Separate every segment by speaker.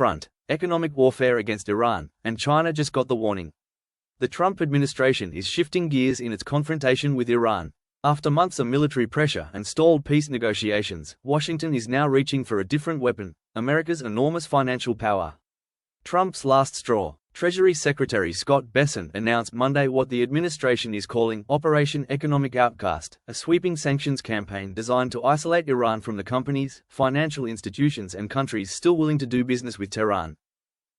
Speaker 1: front, economic warfare against Iran, and China just got the warning. The Trump administration is shifting gears in its confrontation with Iran. After months of military pressure and stalled peace negotiations, Washington is now reaching for a different weapon: America's enormous financial power. Trump's last straw. Treasury Secretary Scott Bessent announced Monday what the administration is calling Operation Economic Outcast, a sweeping sanctions campaign designed to isolate Iran from the companies, financial institutions and countries still willing to do business with Tehran.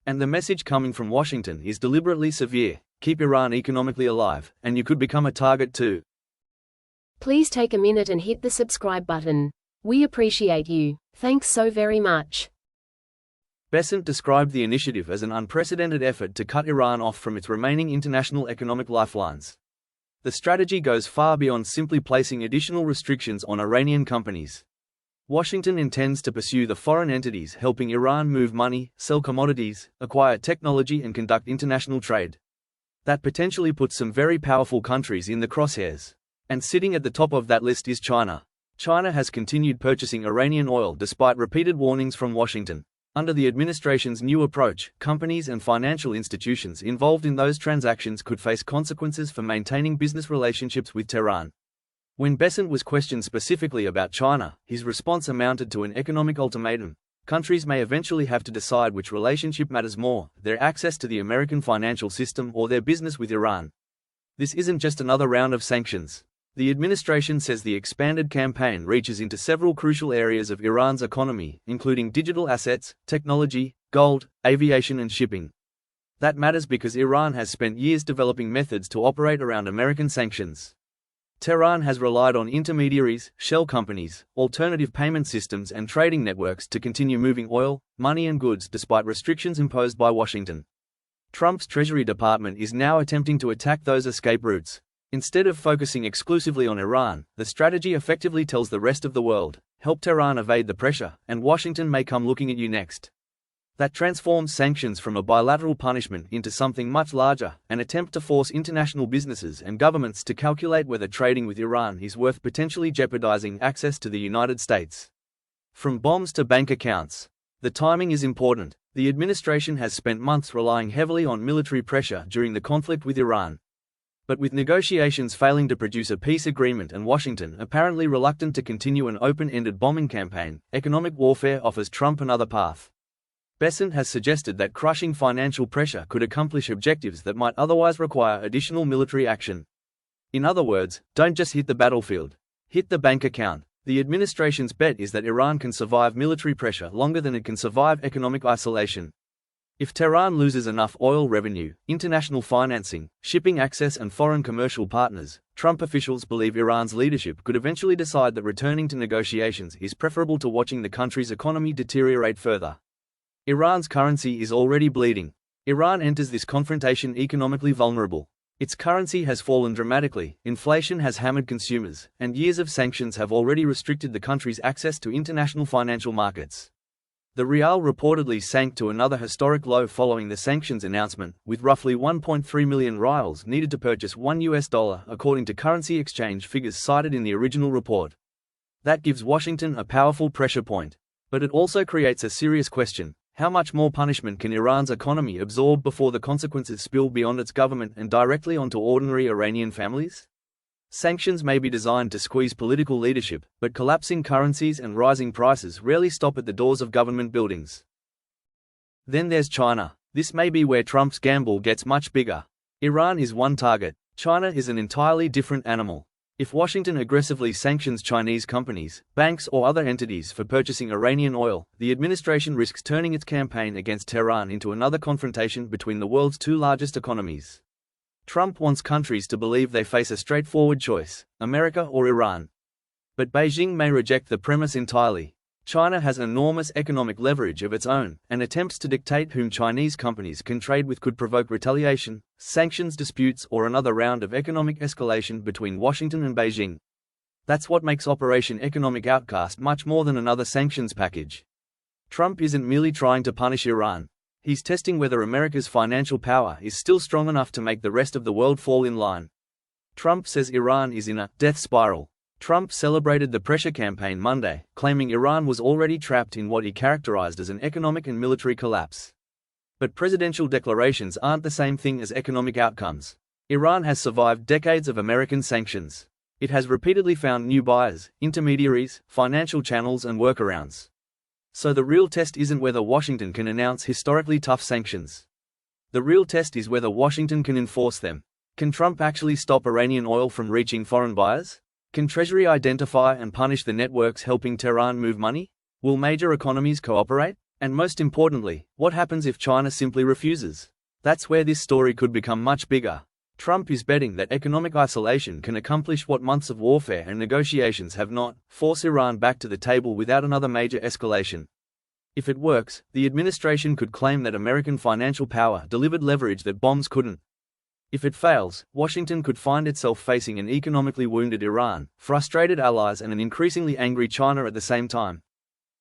Speaker 1: And the message coming from Washington is deliberately severe: keep Iran economically alive, and you could become a target too.
Speaker 2: Please take a minute and hit the subscribe button. We appreciate you. Thanks so very much.
Speaker 1: Bessent described the initiative as an unprecedented effort to cut Iran off from its remaining international economic lifelines. The strategy goes far beyond simply placing additional restrictions on Iranian companies. Washington intends to pursue the foreign entities helping Iran move money, sell commodities, acquire technology and conduct international trade. That potentially puts some very powerful countries in the crosshairs. And sitting at the top of that list is China. China has continued purchasing Iranian oil despite repeated warnings from Washington. Under the administration's new approach, companies and financial institutions involved in those transactions could face consequences for maintaining business relationships with Tehran. When Bessent was questioned specifically about China, his response amounted to an economic ultimatum. Countries may eventually have to decide which relationship matters more: their access to the American financial system or their business with Iran. This isn't just another round of sanctions. The administration says the expanded campaign reaches into several crucial areas of Iran's economy, including digital assets, technology, gold, aviation and shipping. That matters because Iran has spent years developing methods to operate around American sanctions. Tehran has relied on intermediaries, shell companies, alternative payment systems and trading networks to continue moving oil, money and goods despite restrictions imposed by Washington. Trump's Treasury Department is now attempting to attack those escape routes. Instead of focusing exclusively on Iran, the strategy effectively tells the rest of the world, help Tehran evade the pressure, and Washington may come looking at you next. That transforms sanctions from a bilateral punishment into something much larger, an attempt to force international businesses and governments to calculate whether trading with Iran is worth potentially jeopardizing access to the United States. From bombs to bank accounts. The timing is important. The administration has spent months relying heavily on military pressure during the conflict with Iran. But with negotiations failing to produce a peace agreement and Washington apparently reluctant to continue an open-ended bombing campaign, economic warfare offers Trump another path. Bessent has suggested that crushing financial pressure could accomplish objectives that might otherwise require additional military action. In other words, don't just hit the battlefield. Hit the bank account. The administration's bet is that Iran can survive military pressure longer than it can survive economic isolation. If Tehran loses enough oil revenue, international financing, shipping access and foreign commercial partners, Trump officials believe Iran's leadership could eventually decide that returning to negotiations is preferable to watching the country's economy deteriorate further. Iran's currency is already bleeding. Iran enters this confrontation economically vulnerable. Its currency has fallen dramatically, inflation has hammered consumers, and years of sanctions have already restricted the country's access to international financial markets. The rial reportedly sank to another historic low following the sanctions announcement, with roughly 1.3 million rials needed to purchase $1, according to currency exchange figures cited in the original report. That gives Washington a powerful pressure point. But it also creates a serious question: how much more punishment can Iran's economy absorb before the consequences spill beyond its government and directly onto ordinary Iranian families? Sanctions may be designed to squeeze political leadership, but collapsing currencies and rising prices rarely stop at the doors of government buildings. Then there's China. This may be where Trump's gamble gets much bigger. Iran is one target. China is an entirely different animal. If Washington aggressively sanctions Chinese companies, banks or other entities for purchasing Iranian oil, the administration risks turning its campaign against Tehran into another confrontation between the world's two largest economies. Trump wants countries to believe they face a straightforward choice: America or Iran. But Beijing may reject the premise entirely. China has enormous economic leverage of its own, and attempts to dictate whom Chinese companies can trade with could provoke retaliation, sanctions disputes or another round of economic escalation between Washington and Beijing. That's what makes Operation Economic Outcast much more than another sanctions package. Trump isn't merely trying to punish Iran. He's testing whether America's financial power is still strong enough to make the rest of the world fall in line. Trump says Iran is in a death spiral. Trump celebrated the pressure campaign Monday, claiming Iran was already trapped in what he characterized as an economic and military collapse. But presidential declarations aren't the same thing as economic outcomes. Iran has survived decades of American sanctions. It has repeatedly found new buyers, intermediaries, financial channels and workarounds. So the real test isn't whether Washington can announce historically tough sanctions. The real test is whether Washington can enforce them. Can Trump actually stop Iranian oil from reaching foreign buyers? Can Treasury identify and punish the networks helping Tehran move money? Will major economies cooperate? And most importantly, what happens if China simply refuses? That's where this story could become much bigger. Trump is betting that economic isolation can accomplish what months of warfare and negotiations have not: force Iran back to the table without another major escalation. If it works, the administration could claim that American financial power delivered leverage that bombs couldn't. If it fails, Washington could find itself facing an economically wounded Iran, frustrated allies and an increasingly angry China at the same time.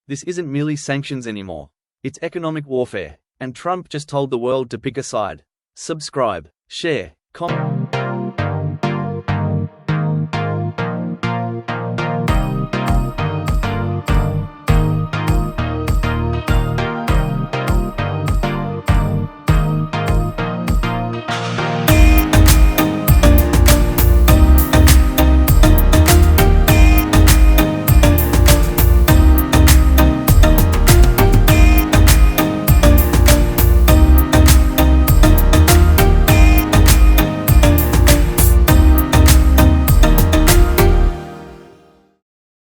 Speaker 1: This isn't merely sanctions anymore. It's economic warfare, and Trump just told the world to pick a side. Subscribe, share, comment.